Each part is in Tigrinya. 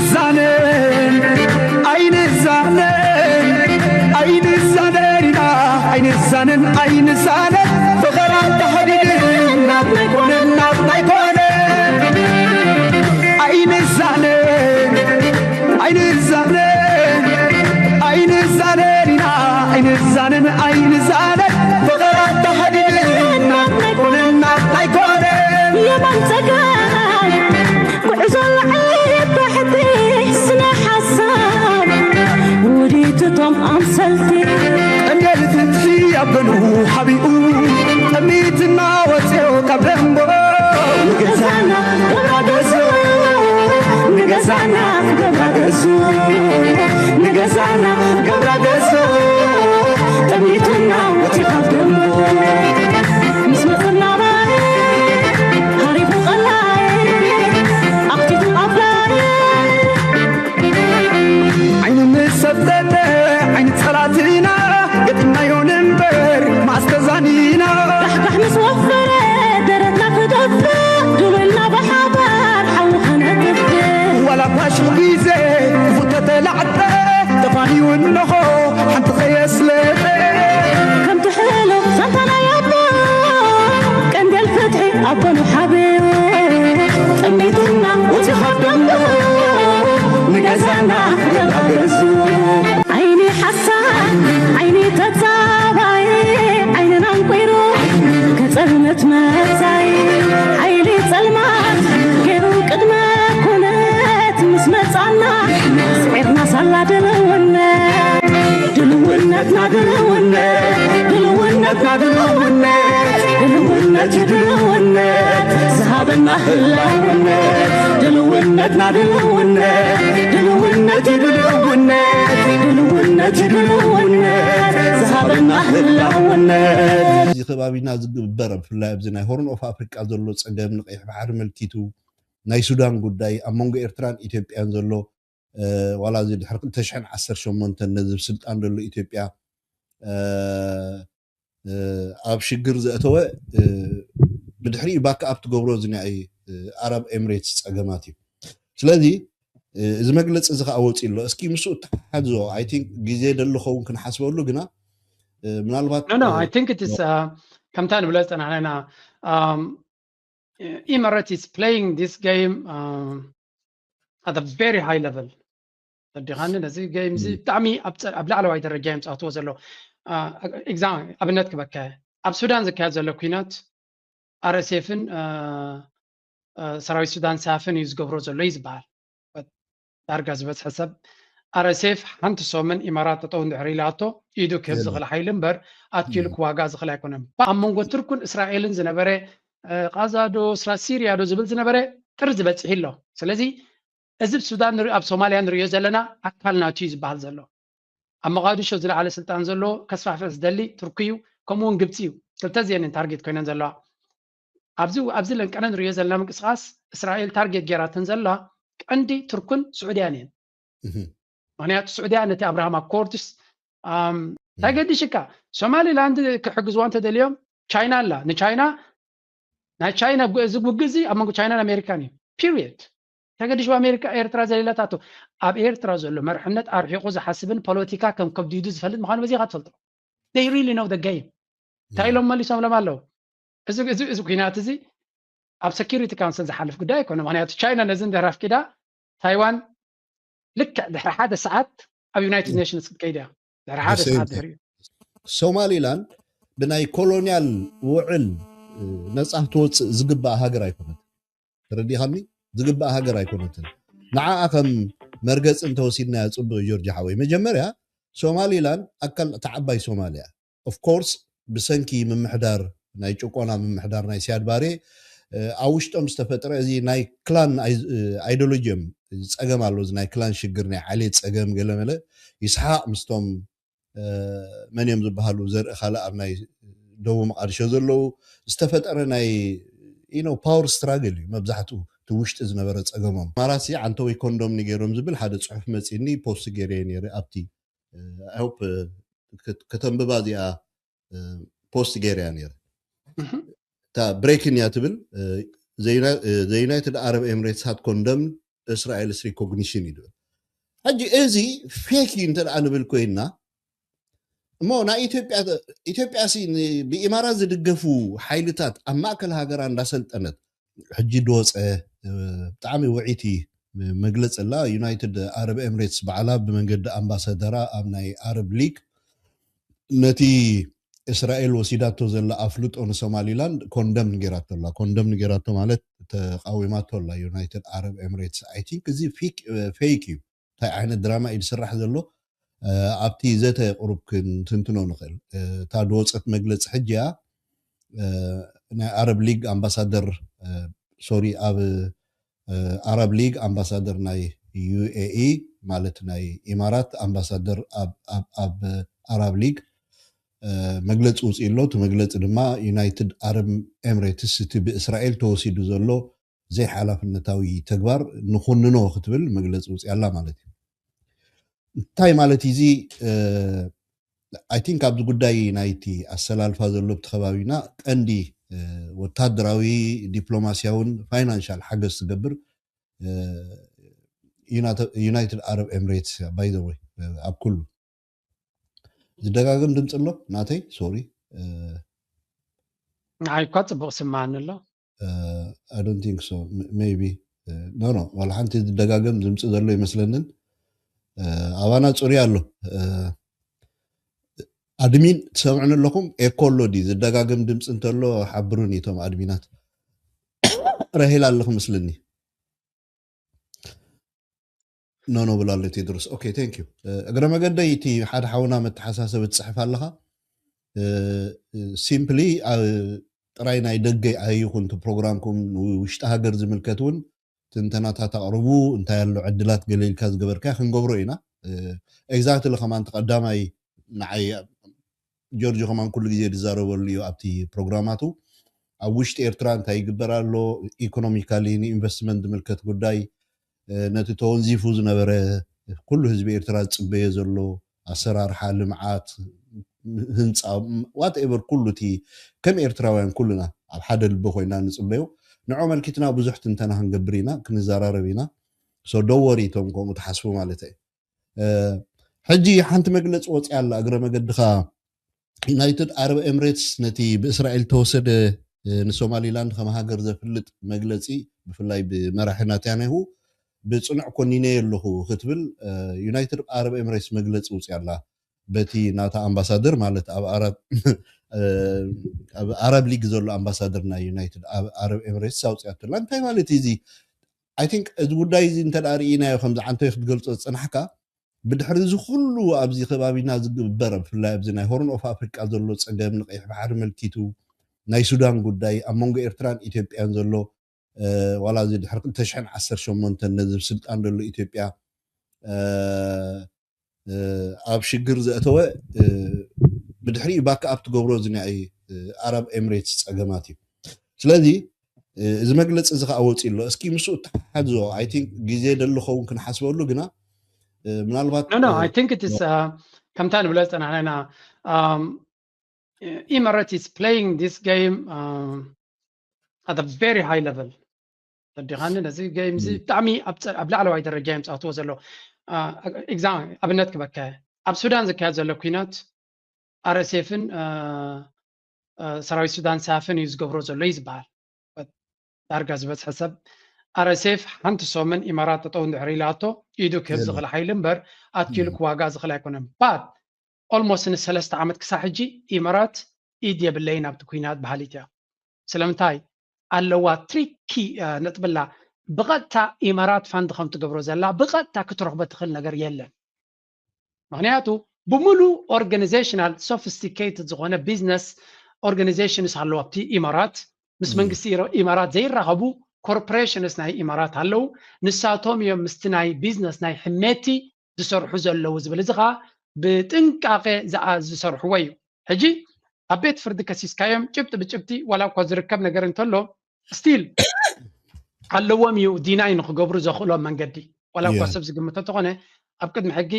الزانن عين الزانن عين الزانن عين الزانن عين الزانن فقرات تحديد النار ما يكون النار ما يكون عين الزانن عين الزانن عين الزانن عين الزانن عين الزانن فقرات تحديد النار ما يكون النار ما يكون يا منتقال وعزل عيب بحدي سنة حسان وريتهم أمثلتي أنجلت في أبنو حبيبو أميتنا وسيو كبرمبو نجزانا قبرقزو نجزانا قبرقزو نجزانا قبرقزو أميتنا وسيو كبرمبو مسمطنا مالي هاريبو غلاي أختيتو أبلاي عين مسددة عين صلاتنا قدنا يونبر ما استزانينا رح مسوفرة درتنا كدفة دولنا بحبار حوخنا كدفة ولا باش غيزة فتت لعبة تفاني ونخو حنت خيس لبي كم تحلو سنتنا يابا كان دي الفتحي أبنو حبيبي أميتنا وتخدمنا نجزانا قبرقزو عيني حسان عيني تتابعي عيني ننقيرو كتلمت مساي عيني تلمات كيرو قدما كنت مسمتعنا سعيدنا صلى دلونات دلونتنا دلونات دلونتنا دلونات دلونت دلونات ذهبنا هلاونات دلونتنا دلونات دلونت دلونات دلونت دلونات ذهبنا هلاونات زي خبابينا زغبر بفلاي بزنا هورن اوف افريكا زلو صدم نقيح بحر ملكيتو ناي سودان غداي امونغ ايرتران ايثيوبيان زلو ولا زي حرق تشحن 18 نزب سلطان دلو ايثيوبيا اب شجر زاتوه بدحري باك اب تغبرو زناي عرب اميريتس صغماتي سلازي اذا مغلص اذا اوصيلو اسكي مسو تحدزو اي ثينك غيزي دلو خون كنحسبولو غنا منالبات No, I think it is كم تاني بلست أنا هنا Emirates is playing this game at a very high level. تدخلنا زي جيم زي تعمي أبلع على وايد الرجيمز أتوزع له إكزام أبنات كبكة أب السودان زي كذا له كينات أرسيفن سراوي السودان سافن يزقبرو زلو يزبال دارجاز بس حسب أرسيف حنت سومن إمارات تطون دحريلاتو يدو كيف زغل حيلمبر أتكيلك واجاز خلا يكونم أمم قتركون إسرائيل زنبرة غزة سوريا دو زبل زنبرة ترز بس هيلو سلزي أزب السودان نري أب سوماليا نري زلنا أكلنا تيز بعض زلو أما قادو شو زل على سلطان زلو كسفح فس دلي تركيو كمون جبتيو تلتزين تارجت كينان زلو أبزل إن كان نري زلنا مكساس إسرائيل تارجت جراتن زلو عندي تركون سعوديانين معناته السعودية أنت أبراهام أكوردس تاجد شكا سومالي لاند كحجزوا أنت اليوم تشاينا لا نتشاينا نتشاينا زبوجزي أما تشاينا الأمريكاني period تاجد شو أمريكا إيرترا زليلا تاتو أب إيرترا زلوا مرحلة أرحيقو حسبن بوليتيكا كم كبديدوز فلت مخان وزي غات فلتر they really know the game تايلهم مالي ساملا مالو إذا كينات زي أب security council زحلف قداي كنا معناته تشاينا نزن دراف كده تايوان لك هذا ساعات أو يونايتد نيشنز كيدا هذا ساعات سومالي لاند بناي كولونيال وعل نصحتو زغبا هاجر ايكونت تردي خمي زغبا هاجر ايكونت نعا كم مرغص انتوسيدنا يصب جورج حوي مجمريا سومالي لاند اكل تعباي سوماليا اوف كورس بسنكي من محدار ناي چوقونا من محدار ناي سياد باري اوشتم استفطر ازي ناي كلان ايديولوجيم صغم الله زناي كلان شغرنا علي صغم ገለመለ ይስሐቅ ምስቶም መንዮም ዝበሃሉ ዘርኢ خلق ابناي ደው መቃድሾ ዘለው ዝተፈጠረ ናይ ፓወር ስትራግል መብዛሕቱ ትውሽጥ ዝነበረ صغمም ማራሲ አንተ ወይ ኮንዶም ንገሮም ዝብል ሓደ ጽሑፍ መጽኒ ፖስት ገሬ ነይረ ኣብቲ I hope ከተንብባ ዚኣ ፖስት ገሬ ነይረ تا بريكن يا تبل the United Arab Emirates had condemned እስራኤልስ ሪኮግኒሽን ይድብል ሕጂ እዚ ፌክ እንተ ደኣ ንብል ኮይና እሞ ናይ ኢትዮጵያ ሲ ብኢማራት ዝድገፉ ሓይልታት ኣብ ማእከል ሃገራ እንዳሰልጠነት ሕጂ ድወፀ ብጣዕሚ ውዒቲ መግለፂ ላ ዩናይትድ አረብ ኤምሬትስ በዓላ ብመንገዲ ኣምባሳደራ ኣብ ናይ አረብ ሊግ ነቲ እስራኤል ወሲዳቶ ዘላ ኣፍልጦ ንሶማሊላንድ ኮንደም ንጌራቶ ኣላ ኮንደም ንጌራቶ ማለት ተቃዊማቶ ኣላ ዩናይትድ አረብ ኤምሬትስ አይ ቲንክ እዚ ፌክ እዩ እንታይ ዓይነት ድራማ እዩ ዝስራሕ ዘሎ ኣብቲ ዘተ ቁሩብ ክንትንትኖ ንኽእል እታ ድወፀት መግለፂ ሕጂያ ናይ አረብ ሊግ ኣምባሳደር ሶሪ ኣብ አረብ ሊግ ኣምባሳደር ናይ ዩኤኢ ማለት ናይ ኢማራት ኣምባሳደር ኣብ አረብ ሊግ መግለፂ ውፅኢ ኣሎ እቲ መግለፂ ድማ ዩናይትድ አረብ ኤምሬትስ እቲ ብእስራኤል ተወሲዱ ዘሎ ዘይሓላፍነታዊ ተግባር ንኹንኖ ክትብል መግለፂ ውፅኢ ኣላ ማለት እዩ እንታይ ማለት እዚ አይ ቲንክ ኣብዚ ጉዳይ ናይቲ ኣሰላልፋ ዘሎ ብቲ ከባቢና ቀንዲ ወታደራዊ ዲፕሎማሲያውን ፋይናንሻል ሓገዝ ትገብር ዩናይትድ አረብ ኤምሬትስ ባይ ዘ ወይ ኣብ ኩሉ ዝደጋገም ድምፂ ኣሎ ናተይ ሶሪ ንዓይ እኳ ፅቡቅ ስማዓኒ ኣሎ I don't think so maybe no ዋላ ሓንቲ ዝደጋገም ድምፂ ዘሎ ይመስለንን ኣባና ፅሩይ ኣሎ ኣድሚን ትሰምዑን ኣለኹም ኤኮሎ ዲ ዝደጋገም ድምፂ እንተሎ ሓብሩን እቶም ኣድሚናት ረሂል ኣለኹ ምስልኒ ኖ ብላለ ቴድሮስ ኦኬ ቴንክ ዩ እግረ መገደይ እቲ ሓደ ሓውና መተሓሳሰብ ትፅሕፍ ኣለኻ ሲምፕሊ ጥራይ ናይ ደገ ኣይኹን እቲ ፕሮግራምኩም ውሽጢ ሃገር ዝምልከት እውን ትንተናታት ኣቕርቡ እንታይ ኣሎ ዕድላት ገሌልካ ዝገበርካ ክንገብሮ ኢና ኤግዛክትሊ ከማን ተቀዳማይ ንዓይ ጆርጅ ከማን ኩሉ ግዜ ዝዛረበሉ እዩ ኣብቲ ፕሮግራማቱ ኣብ ውሽጢ ኤርትራ እንታይ ይግበር ኣሎ ኢኮኖሚካሊ ንኢንቨስትመንት ዝምልከት ጉዳይ ነቲ ተወንዚፉ ዝነበረ ኩሉ ህዝቢ ኤርትራ ዝፅበየ ዘሎ ኣሰራርሓ ልምዓት ህንፃ ዋትኤቨር ኩሉ እቲ ከም ኤርትራውያን ኩሉና ኣብ ሓደ ልቢ ኮይና ንፅበዮ ንዑ መልኪትና ብዙሕ ትንተና ክንገብር ኢና ክንዘራረብ ኢና ሶ ደወሪ እቶም ከምኡ ተሓስቡ ማለት እዩ ሕጂ ሓንቲ መግለፂ ወፂኣ ኣላ እግረ መገድኻ ዩናይትድ አረብ ኤምሬትስ ነቲ ብእስራኤል ተወሰደ ንሶማሊላንድ ከም ሃገር ዘፍልጥ መግለፂ ብፍላይ ብመራሒ ናታንያሁ ብፅኑዕ ኮኒነ ኣለኹ ክትብል ዩናይትድ አረብ ኤምሬትስ መግለፂ ውፅእ ኣላ በቲ ናታ ኣምባሳደር ማለት ኣብ አረብ ሊግ ዘሎ ኣምባሳደር ናይ ዩናይትድ አረብ ኤምሬትስ ኣውፅኣትላ እንታይ ማለት እዚ አይ ቲንክ እዚ ጉዳይ እዚ እንተዳ ርኢናዮ ከምዚ ዓንተይ ክትገልፆ ዝፅናሕካ ብድሕሪ እዚ ኩሉ ኣብዚ ከባቢና ዝግበር ብፍላይ ኣብዚ ናይ ሆርን ኦፍ ኣፍሪቃ ዘሎ ፀገም ንቀይሕ ባሕሪ መልኪቱ ናይ ሱዳን ጉዳይ ኣብ መንጎ ኤርትራን ኢትዮጵያን ዘሎ ዋላ እዚ ድሕሪ 2018 ነዚ ስልጣን ዘሎ ኢትዮጵያ ኣብ ሽግር ዘእተወ ብድሕሪ ባካ ኣብ ትገብሮ ዝናይ አረብ ኤምሬትስ ፀገማት እዩ ስለዚ እዚ መግለፂ እዚ ከዓ ወፂእ ኣሎ እስኪ ምስኡ ተሓሓዞ አይ ቲንክ ግዜ ደልኸውን ክንሓስበሉ ግና ምናልባት No, I think it is ከምታ ንብሎ ፀናሕና Emirates is playing this game at a very high level ተዲኻኒ ነዚ ጌም እዚ ብጣዕሚ ኣብ ላዕለዋይ ደረጃ የምፃእትዎ ዘሎ ኤግዛም ኣብነት ክበካ ኣብ ሱዳን ዝካየድ ዘሎ ኩናት አርኤስኤፍን ሰራዊት ሱዳን ሳፍን እዩ ዝገብሮ ዘሎ እዩ ዝበሃል ዳርጋ ዝበፅሐ ሰብ አርኤስኤፍ ሓንቲ ሶምን ኢማራት ጠጠው እንድሕር ኢላቶ ኢዱ ክህብ ዝኽእል ሓይሊ እምበር ኣትኪሉ ክዋጋ ዝኽእል ኣይኮነን ባት ኦልሞስት ንሰለስተ ዓመት ክሳብ ሕጂ ኢማራት ኢድ የብለይን ኣብቲ ኩናት ባህሊት እያ ስለምንታይ ኣለዋ ትሪኪ ነጥብላ ብቐጥታ ኢማራት ፋንድ ከም ትገብሮ ዘላ ብቐጥታ ክትረኽቦ ትኽእል ነገር የለን ምክንያቱ ብሙሉ ኦርጋናይዜሽናል ሶፊስቲኬትድ ዝኾነ ቢዝነስ ኦርጋናይዜሽንስ ኣለዋ ኣብቲ ኢማራት ምስ መንግስቲ ኢማራት ዘይራኸቡ ኮርፖሬሽንስ ናይ ኢማራት ኣለው ንሳቶም እዮም ምስቲ ናይ ቢዝነስ ናይ ሕሜቲ ዝሰርሑ ዘለው ዝብል እዚ ከዓ ብጥንቃቄ ዝሰርሕዎ እዩ ሕጂ ኣብ ቤት ፍርዲ ከሲስካዮም ጭብጢ ብጭብጢ ዋላ እኳ ዝርከብ ነገር እንተሎ ስቲል ኣለዎም እዩ ዲናይ ንክገብሩ ዘኽእሎም መንገዲ ዋላ እኳ ሰብ ዝግምቶ ተኾነ ኣብ ቅድሚ ሕጊ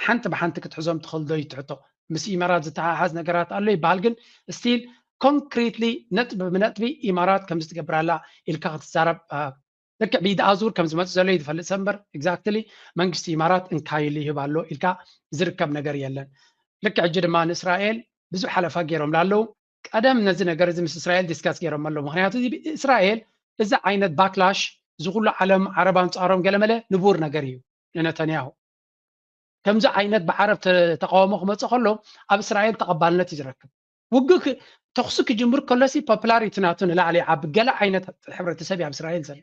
ሓንቲ ብሓንቲ ክትሕዞም ትኽእል ዶ ይትሕቶ ምስ ኢማራት ዝተሓሓዝ ነገራት ኣሎ ይበሃል ግን ስቲል concretely ነጥቢ ብነጥቢ ኢማራት ከም ዝትገብራላ ኢልካ ክትዛረብ لك بيد ازور كم زمت زلو يدفل سمبر اكزاكتلي منغست امارات انكايلي يبالو الكا زركب ነገር የለን لك عجد ما اسرائيل ብዙ حلفا غيرهم لالو قدم نزي ነገር زي اسرائيل ديسكاس غيرهم الله مخنياتو اسرائيل اذا عينت باكلاش زغلو عالم عربان صارهم قالمله نبور ነገር እዩ لنتنياهو كمز عينت بعرب تقاومو خمص خلو اب اسرائيل تقبالነት يركب وقك تخصك جمهور كلسي popularity ناتون لا علي عب قال عينت حبرتسب اب اسرائيل زلو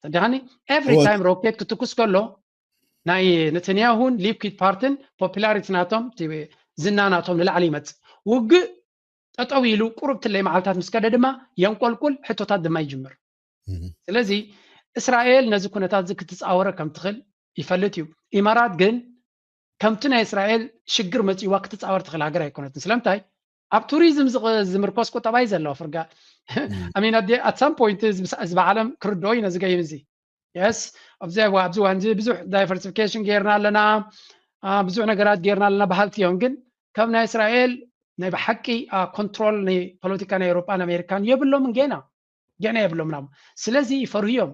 يعني every time rocket كتكس كله ناي نتنياهون ليبكيت بارتن popularity ناتهم تي زنا ناتهم لا علي مت وق تطويلو قربت اللي معلتات مسكده دما ينقلقل حتوتات دما يجمر ስለዚህ اسرائيل نزي كونتات زك تصاوره كم تخل يفلت يو امارات ግን ከምትና اسرائيل ሽግር መጪ ወቅት تصاور تخل ሀገር አይኮነትን ስለምታይ ኣብ ቱሪዝም ዝምርኮስ ቁጠባይ ዘለው ፍርጋ I mean at some point is بعالم كردوي نزغيم زي yes observe وابزو አንጂ ብዙ diversification ጌርና ለና ብዙ ነገራት ጌርና ለና ባህልቲዮም ግን ከምና እስራኤል ናይ በሐቂ ኮንትሮል ናይ ፖለቲካ ናይ አውሮፓን አሜሪካን የብሎም ገና የብሎም ነው ስለዚህ ፈርዮም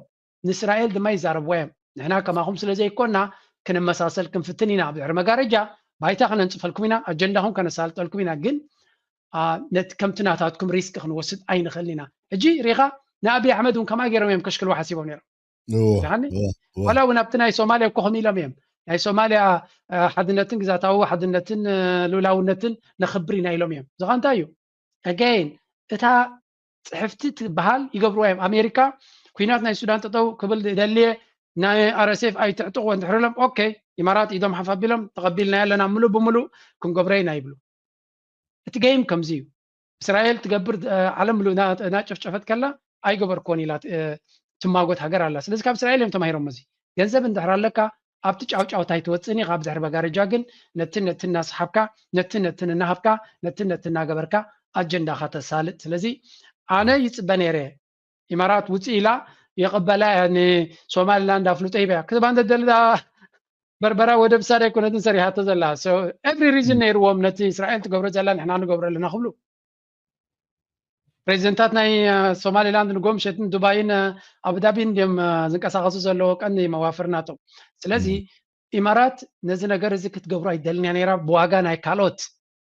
ንእስራኤል ድማ ይዛረብወም ንሕና ከማኹም ስለዚህ ይኮና ክንመሳሰል ክንፍትኒና ብዕር መጋረጃ ባይታ ከነንጽፈልኩምና አጀንዳሁም ከነሳልጠልኩምና ግን ነት ከምትናታትኩም ሪስክ ክንወስድ አይንኸልና እጂ ሪኻ ናቢ አሕመድን ከማ ገረም የምከሽክል ወሐሲቦም ነር يعني ولا ونبتنا ሶማሊያ ኮሆም ኢሎም ናይ ሶማሊያ ሓድነትን ግዛታዊ ሓድነትን ሉላውነትን ነኽብሪና ኢሎም እዮም ዝኻንታዩ again እታ ጽሕፍቲ ትበሃል ይገብርዋ እዮም አሜሪካ ኩናት ናይ ሱዳን ተጠው ክብል ደልየ ናይ RSF ኣይትዕጥቁ ወንድሕረሎም ኦኬ ኢማራት ኢዶም ሓፋቢሎም ተቀቢልና ያለና ሙሉ በሙሉ ክንገብረይና ይብሉ እቲ ገይም ከምዚ እዩ እስራኤል ትገብር ዓለም ሙሉ ናጨፍጨፈት ከላ ኣይገበርኮን ኢላት ትማጎት ሀገር አላ ስለዚህ ካብ እስራኤል እዮም ተማሂሮም እዚ ገንዘብ እንድሕራለካ ኣብቲ ጫውጫውታ ይተወፅኒ ካብ ድሕር በጋረጃ ግን ነትን ናስሓብካ ነትን ናሃብካ ነትን ናገበርካ አጀንዳ ከተሳልጥ ስለዚህ አነ ይጽበ ነይረ ኢማራት ውጪ ኢላ የቀበላ ያኔ ሶማሊላንድ አፍሉጦ ይበያ ከባንደ ደልዳ በርበራ ወደ ብሳዳ ይኮነትን ሰሪሃ ተዘላ so every reason ነይርዎም ነቲ እስራኤል ትገብሮ ዘላ ንሕና ንገብረለና ክብሉ ፕሬዚደንታት ናይ ሶማሊላንድ ንጎም ሸትን ዱባይን አቡዳቢን ደም ዝንቀሳቀሱ ዘሎ ቀን መዋፈርናቶም ስለዚህ ኢማራት ነዚ ነገር እዚ ክትገብሩ አይደልኛ ነይራ በዋጋ ናይ ካልኦት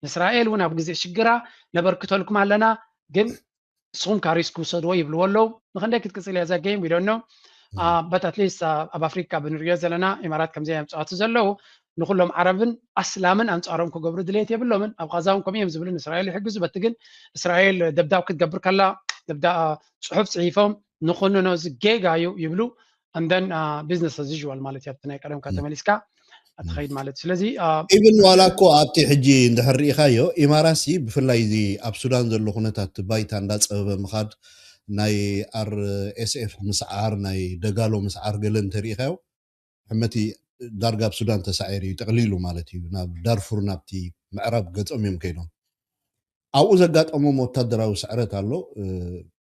እስራኤል እውን ኣብ ግዜ ሽግራ ነበርክተልኩም ኣለና ግን ስኹም ካሪስኩ ሰድዎ ይብልወለው ንኸንደይ ክትቅፅል እያ ዘ ጌም we don't know but at least ኣብ ኣፍሪካ ብንሪኦ ዘለና ኢማራት ከምዚ ያምፅኣቱ ዘለው ንኩሎም ዓረብን ኣስላምን አንጻሮም ክገብሩ ድሌት የብሎምን ኣብ ቃዛውን ከምዮም ዝብልን እስራኤል ይሕግዙ በቲ ግን እስራኤል ደብዳብ ክትገብር ከላ ጽሑፍ ጽሒፎም ንኹኑ ነው ዝጌጋዩ ይብሉ and then business as usual ማለት ያብትናይ ቀደም ከተመሊስካ አትኸይድ ማለት ስለዚህ ኢብን ዋላኮ ኣብቲ ሕጂ እንድሕሪኢኻዮ ኢማራሲ ብፍላይ እዚ ኣብ ሱዳን ዘሎ ኩነታት ባይታ እንዳፀበበ ምኻድ ናይ RSF ምስዓር ናይ ደጋሎ ምስዓር ገለ እንተሪኢኻዮ ሕመቲ ዳርጋ ሱዳን ተሳዒር እዩ ጠቕሊሉ ማለት እዩ ናብ ዳርፉር ናብቲ ምዕራብ ገጾም እዮም ከይዶም ኣብኡ ዘጋጠሞም ወታደራዊ ስዕረት ኣሎ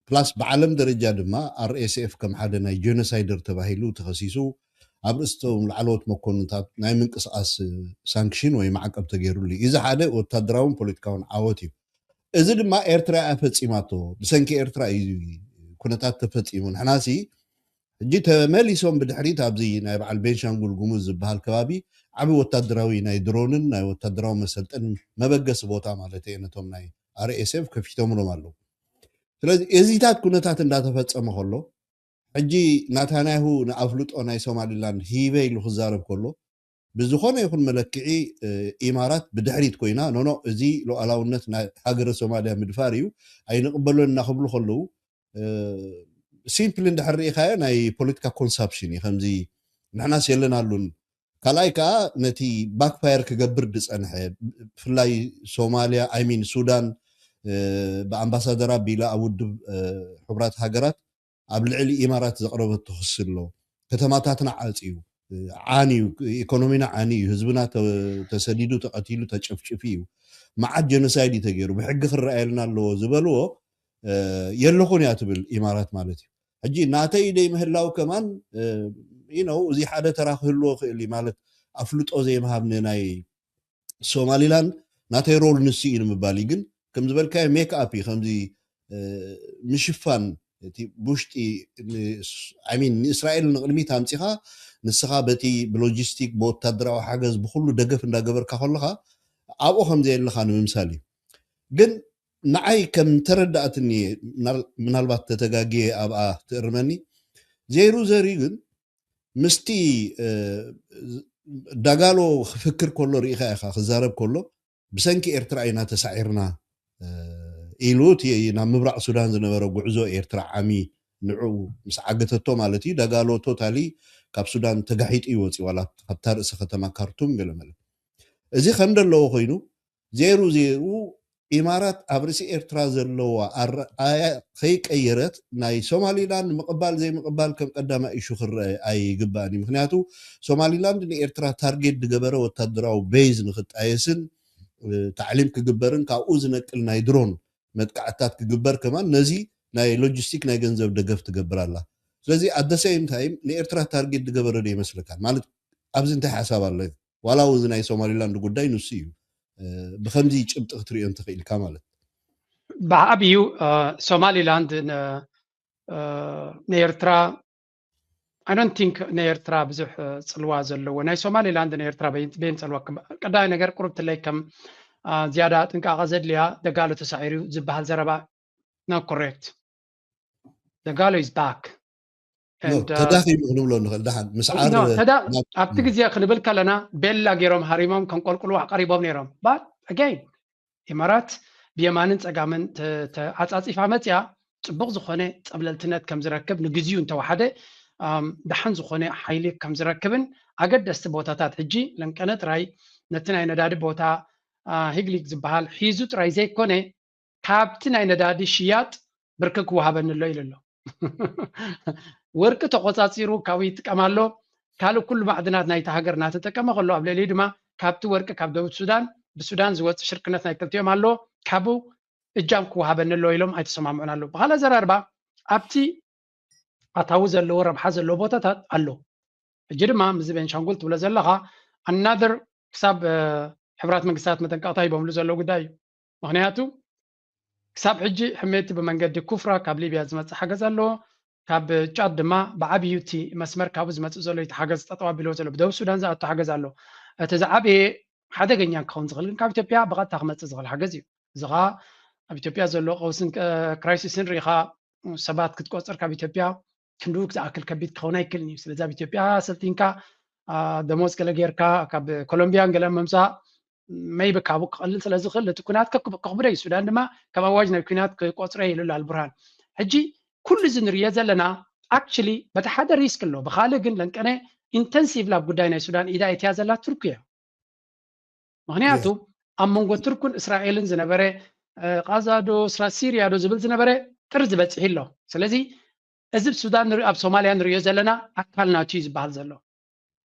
ፕላስ ብዓለም ደረጃ ድማ RSF ከም ሓደ ናይ ጄኖሳይደር ተባሂሉ ተኸሲሱ ኣብ ርእስቶም ላዕለዎት መኮንታት ናይ ምንቅስቃስ ሳንክሽን ወይ ማዕቀብ ተገይሩሉ እዚ ሓደ ወታደራውን ፖለቲካውን ዓወት እዩ እዚ ድማ ኤርትራ ፈፂማቶ ብሰንኪ ኤርትራ እዩ ኩነታት ተፈፂሙ ንሕናሲ እጂ ተመሊሶም ብድሕሪት ኣብዚ ናይ በዓል ቤንሻንጉል ጉሙዝ ዝበሃል ከባቢ ዓብይ ወታደራዊ ናይ ድሮንን ናይ ወታደራዊ መሰልጠን መበገሲ ቦታ ማለት እዩ ነቶም ናይ RSF ከፊቶምሎም ኣለዉ ስለዚ እዚታት ኩነታት እንዳተፈፀመ ከሎ ሕጂ ናታንያሁ ንኣፍልጦ ናይ ሶማሊላንድ ሂበ ኢሉ ክዛረብ ከሎ ብዝኾነ ይኹን መለክዒ ኢማራት ብድሕሪት ኮይና ኖኖ እዚ ሉኣላውነት ናይ ሃገረ ሶማልያ ምድፋር እዩ ኣይንቕበሎን እናኽብሉ ከለዉ ሲምፕል እንድሕሪኢኻዮ ናይ ፖለቲካ ኮንሳፕሽን እዩ ከምዚ ንሕናስ የለናሉን ካልኣይ ከዓ ነቲ ባክፋየር ክገብር ድፀንሐ ብፍላይ ሶማልያ ኣይሚን ሱዳን ብኣምባሳደር ኣቢላ ኣብ ውድብ ሕቡራት ሃገራት ኣብ ልዕሊ ኢማራት ዘቕረበቶ ክስ ኣሎ ከተማታትና ዓፅዩ ዓንዩ ኢኮኖሚና ዓንዩ ህዝብና ተሰዲዱ ተቐቲሉ ተጨፍጭፊ እዩ መዓት ጀኖሳይድ ተገይሩ ብሕጊ ክረኣየልና ኣለዎ ዝበልዎ የለኹን እያ ትብል ኢማራት ማለት እዩ ሕጂ ናተይ ደይ ምህላው ከማን እዚ ሓደ ተራ ክህልዎ ክእል ማለት ኣፍልጦ ዘይምሃብ ናይ ሶማሊላንድ ናተይ ሮል ንሲ እዩ ንምባል ግን ከም ዝበልካዮ ሜክ ኣፕ እዩ ከምዚ ምሽፋን بوشتي عمين إسرائيل نقلمي تامسيها نسخة بتي بلوجيستيك بوتادرا وحاجز بخلو دقف إن دقبر كحولها أبوهم زي اللي خانوا مثالي جن نعي كم تردأتني من هالبات تتجاجي أبقى ترمني زيرو زريجن مستي دقالو فكر كله ريخا إخا خزارب كله بسنكي إرترعينا تسعيرنا إيلوت ينا مبرع السودان زنبرو قعزو إرترع عمي نعو مسعقتتو مالتي دقالو توتالي كاب سودان تقحيت إيوتي ولا خبتار إسخة ما كارتوم قلمل إذي خندر لو خينو زيرو إمارات أبرسي إرترازر لو خيك أيرت ناي سومالي لاند مقبال زي مقبال كم قدام إيشو خر أي قباني مخنياتو سومالي لاند ني إرترا تارجيت دقبرو وتدراو بيز نخط أيسن تعليم كجبرن كأوز نقل ناي درون متقعتات كجبر كمان نزي ناي لوجيستيك ناي جنزب دقف تجبر الله ስለዚህ at the same time ንኤርትራ ታርጌት ዝገበረ ዶ ይመስልካል ማለት ኣብዚ እንታይ ሓሳብ ኣሎ ዋላ ውዝ ናይ ሶማሊላንድ ጉዳይ ንሱ እዩ ብከምዚ ጭብጥ ክትሪኦም ትኽኢልካ ማለት ብዓብዩ ሶማሊላንድ ንኤርትራ I don't think ንኤርትራ ብዙሕ ፅልዋ ዘለዎ ናይ ሶማሊላንድ ንኤርትራ በይን ፅልዋ ቀዳይ ነገር ቁርብ ትለይ ከም ዝያዳ ጥንቃቐ ዘድልያ ደጋሎ ተሳዒሩ ዝበሃል ዘረባ not correct ደጋሎ is back ተዳኺሙ ክንብሎ ንኽእል ዳሓን ምስ ዓር ኣብቲ ግዜ ክንብል ከለና ቤላ ገይሮም ሃሪሞም ከንቆልቁሉ ቀሪቦም ነይሮም but again ኢማራት ብየማንን ፀጋምን ተዓፃፂፋ መፅያ ፅቡቕ ዝኾነ ፀብለልትነት ከም ዝረክብ ንግዚኡ እንተወሓደ دحن زخوني حيلي كم زركبن أجد استبوتات حجي لأن كانت راي نتنا ينداد بوتا هيجليك زبال حيزوت راي زي كونه كابتنا ينداد شيات بركك وهابن الليل له ورك تقصاصيرو كاويت كمالو كالو كل معدنات نايت هاجر نات تكما قالوا قبل لي دما كابتو ورك كاب دولة السودان بالسودان زوت شركنا نايكلتيو مالو كابو اجامك وهابن الليلهم اي تسمعون له بحال زراربا ابتي أتاوز اللو ربحاز اللو بوتات اللو جرما مزبين شانقول تبلا زلها another كساب حبرات منقسات مثلا قطاي بملو زلو قداي مغنياتو كساب حجي حميتي بمنقد كفرة كاب ليبيا زمت حاجز اللو كاب جاد ما بعبيوتي مسمر كاب زمت زلو يتحاجز تطوع بلو زلو بدو السودان زاد حاجز اللو تزعبي حدا جنيان كون زغل كاب إثيوبيا بغات تخمت زغل حاجزي زغا إثيوبيا زلو قوسن كرايسيسن ريخا سبات كتكوتر كاب إثيوبيا كندوك تأكل كبيت خونا يكلني سلزا بإثيوبيا سلتينكا دموز كلا غيركا كاب كولومبيا انجلا ممسا ما يبكابو قلل سلازو خل تكونات كقبري السودان دما كما واجنا كونات كقصري يلو البرهان حجي كل زنريا زلنا اكشلي بتحدى ريسك له بخالق لان كان انتنسيف لاب غداينا السودان اذا يتيازلا تركيا مغنياتو امونغو تركون اسرائيلن زنبره قازادو سيريا دو زبل زنبره ترز بصحيلو سلازي أزب السودان نري أب سوماليا نري زلنا أكلنا تشيز بعض زلوا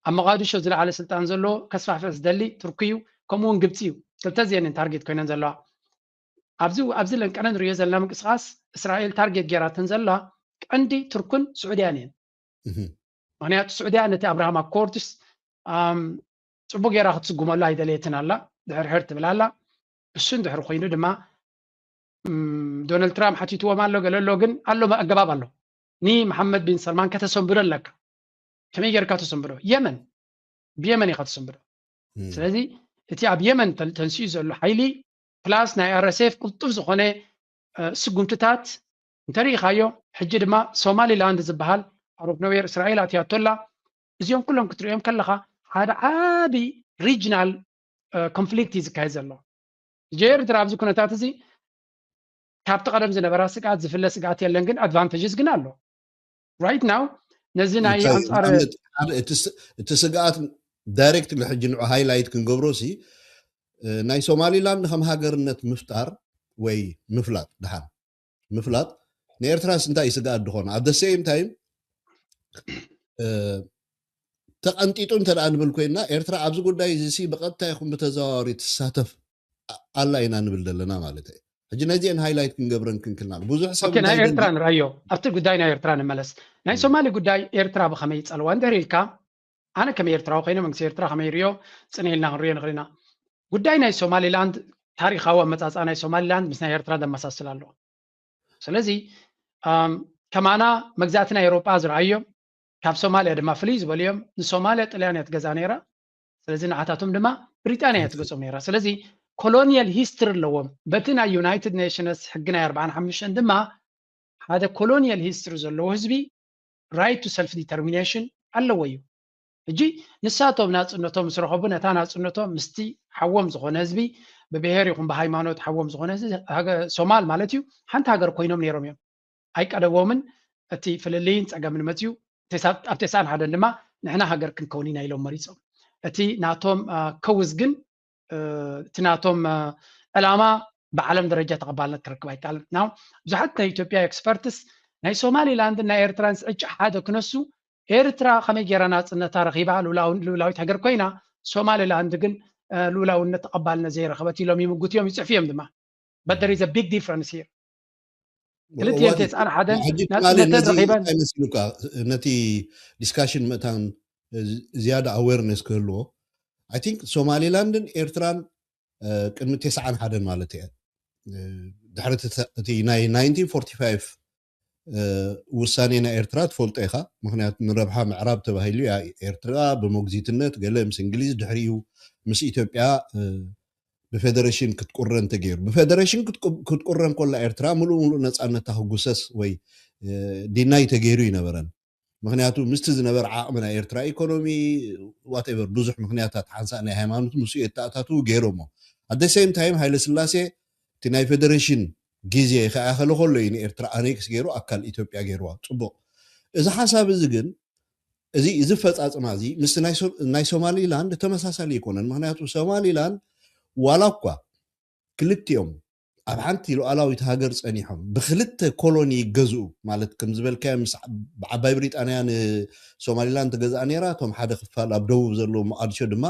أما قادو شو زل على سلطان زلوا كسفح فلس دلي تركيو كمون جبتيو تلتزين تارجت كوينان زلوا أبزل إن كان نري زلنا من إسقاس إسرائيل تارجت جيراتن زلوا عندي تركون سعوديانين معناها السعودية نتي أبراهام كورتس تبغى جيرا خد سجوم الله يدليتنا الله دهر هرت بلا السند دهر خوينو دما دونالد ترامب حكي تو ما له قال له جن قال له ما أجاب الله ني محمد بن سلمان كتسنبر لك كم يجر كتسنبره يمن بيمن يكتسنبره سلذي اتي اب يمن تنسيز الحيلي بلاس ناي ار اس اف قلطف زخونه سغمتታት تاريخ ايو حج دما سومالي لاند زبحال عرب نوير اسرائيل اتياتولا ازيون كلهم كتريهم كلخا هذا عادي ريجنال كونفليكت از كايزلو جير درابز كونتات زي كابت قدم زنبرا سقات زفلس سقات يلن ግን ادفانتجز ግን አለው right now ነዚና ያንጻር እትስጋት ዳይሬክት ለሕጅ ንዑ ሃይላይት ክንገብሮሲ ናይ ሶማሊላንድ ከም ሃገርነት ምፍጣር ወይ ምፍላጥ ድሓን ምፍላጥ ንኤርትራስ እንታይ ይስጋት ድኾነ at the same time ተቐንጢጡ እንተደኣ ንብል ኮይና ኤርትራ ኣብዚ ጉዳይ እዚ ብቐጥታ ይኹን ብተዘዋዋሪ ትሳተፍ ኣላ ኢና ንብል ዘለና ማለት እዩ ሕጂ ነዚአን ሃይላይት ክንገብረን ክንክልና ብዙሕ ሰብ ናይ ኤርትራን ራዮ ኣብቲ ጉዳይ ናይ ኤርትራን መለስ ናይ ሶማሊ ጉዳይ ኤርትራ ብኸመይ ፀልዋ እንደሪልካ ኣነ ከም ኤርትራዊ ኮይነ መንግስቲ ኤርትራ ከመይ ርዮ ፅንኢልና ክንሪኦ ንኽእልና ጉዳይ ናይ ሶማሊላንድ ታሪኻዊ ኣመፃፅኣ ናይ ሶማሊላንድ ምስ ናይ ኤርትራ ዘመሳስል ኣሎ ስለዚ كمانا مجزاتنا أوروبا زرعيهم كاب سوماليا دما فليز بوليوم الصوماليا طليانيا تجزا نيرا سلازي نعاتاتهم دما بريطانيا تجزا نيرا سلازي كولونيال هيستوري لوم بتنا يونايتد نيشنز حقنا 45 دما هذا كولونيال هيستوري زلو حزبي رايت تو سيلف ديترمينيشن اللويو እጂ ንሳቶም ናጽነቶም ስረኸቡ ነታ ናጽነቶም ምስቲ ሓወም ዝኾነ ህዝቢ በብሔር ይኹን በሃይማኖት ሓወም ዝኾነ ሶማል ማለት እዩ ሓንቲ ሃገር ኮይኖም ነይሮም እዮም ኣይቀደቦምን እቲ ፍልልይን ፀገምን መፅዩ ኣብ 91 ድማ ንሕና ሃገር ክንከውን ኢና ኢሎም መሪፆም እቲ ናቶም ከውዝ ግን እቲ ናቶም ዕላማ ብዓለም ደረጃ ተቐባልነት ክረክብ ኣይከኣልን ናው ብዙሓት ናይ ኢትዮጵያ ኤክስፐርትስ ናይ ሶማሊላንድ ናይ ኤርትራን ዕጭ ሓደ ክነሱ ኤርትራ ከመይ ጌራ ናጽነታ ረኺባ ሉላዊት ሃገር ኮይና ሶማሊላንድ ግን ሉላውነት ተቐባልነት ዘይረኸበት ኢሎም ይምጉት እዮም ይፅሕፉ እዮም ድማ but there is a big difference here ክልቲኦም ተስዓን ሓደን ናጽነተን ረኺበን ኣይመስሉካ ነቲ ዲስካሽን ምእታን ዝያዳ ኣዌርነስ ክህልዎ I think ሶማሊላንድን ኤርትራን ቅድሚ 91 ማለት እየ ድሕሪ እቲ ናይ 1945 ውሳኔና ኤርትራ ትፈልጦ ኢኻ ምክንያቱ ንረብሓ ምዕራብ ተባሂሉ ያ ኤርትራ ብሞግዚትነት ገለ ምስ እንግሊዝ ድሕሪኡ ምስ ኢትዮጵያ ብፌደሬሽን ክትቁረን ተገይሩ ብፌደሬሽን ክትቁረን ኮላ ኤርትራ ሙሉእ ነፃነታ ክጉሰስ ወይ ዲናይ ተገይሩ ይነበረን ምክንያቱ ምስቲ ዝነበረ ዓቕሚ ናይ ኤርትራ ኢኮኖሚ ዋትኤቨር ብዙሕ ምክንያታት ሓንሳእ ናይ ሃይማኖት ምስ የተኣታቱ ገይሮሞ at the same time ሃይለ ስላሴ እቲ ናይ ፌደሬሽን ጊዜ ከኣኸለ ከሎ ይኒ ኤርትራ ኣኔክስ ገይሩ ኣካል ኢትዮጵያ ገይሩዋ ጽቡቕ እዚ ሓሳብ እዚ ግን እዚ ፈጻጽማ እዚ ምስ ናይ ሶማሊላንድ ተመሳሳሊ ይኮነን ምክንያቱ ሶማሊላንድ ዋላ እኳ ክልቲኦም ኣብ ሓንቲ ሉዓላዊት ሃገር ፀኒሖም ብክልተ ኮሎኒ ይገዝኡ ማለት ከም ዝበልካዮ ምስ ብዓባይ ብሪጣንያ ንሶማሊላንድ ተገዝኣ ነይራ እቶም ሓደ ክፋል ኣብ ደቡብ ዘለዎ መቃዲሾ ድማ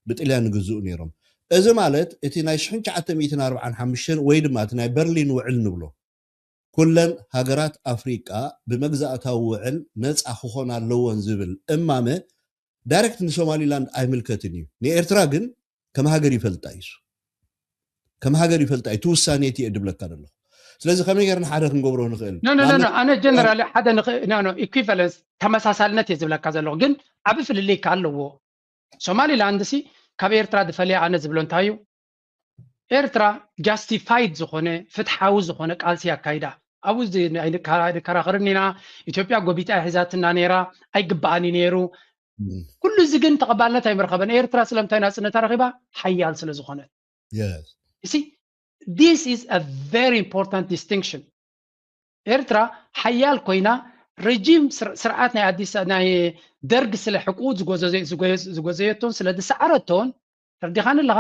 ብጥልያን ይግዝኡ ነይሮም እዚ ማለት እቲ ናይ 1945 ወይ ድማ እቲ ናይ በርሊን ውዕል ንብሎ ኩለን ሃገራት ኣፍሪቃ ብመግዛእታዊ ውዕል ነፃ ክኾና ኣለወን ዝብል እማመ ዳይሬክት ንሶማሊላንድ ኣይምልከትን እዩ ንኤርትራ ግን ከም ሃገር ይፈልጣ እዩ ከም ሃገር ይፈልጣ እዩ ትውሳኔቲ እድብለካ ደሎ ስለዚ ከመይ ጌርና ሓደ ክንገብሮ ንኽእል ኖ ኣነ ጀነራሊ ሓደ ኢኩይቫለንስ ተመሳሳልነት እየ ዝብለካ ዘለኹ ግን ዓብ ፍልልይ ኣለዎ ሶማሊላንድ ሲ ካብ ኤርትራ ዝፈልያ ኣነ ዝብሎ እንታይ እዩ ኤርትራ ጃስቲፋይድ ዝኾነ ፍትሓዊ ዝኾነ ቃልሲ ኣካይዳ ኣብኡ ከራኸርን ኢና ኢትዮጵያ ጎቢጣ ሒዛትና ነይራ ኣይግባኣኒ ነይሩ ኩሉ እዚ ግን ተቐባልነት ኣይምረኸበን ኤርትራ ስለምንታይ ናጽነታ ረኺባ ሓያል ስለ ዝኾነት you see this is a very important distinction ኤርትራ ሓያል ኮይና ረጂም ስርዓት ናይ ኣዲስ ናይ ደርግ ስለ ሕቁት ዝጎዘየቶን ስለ ዝሰዓረቶን ተርዲኻን ኣለኻ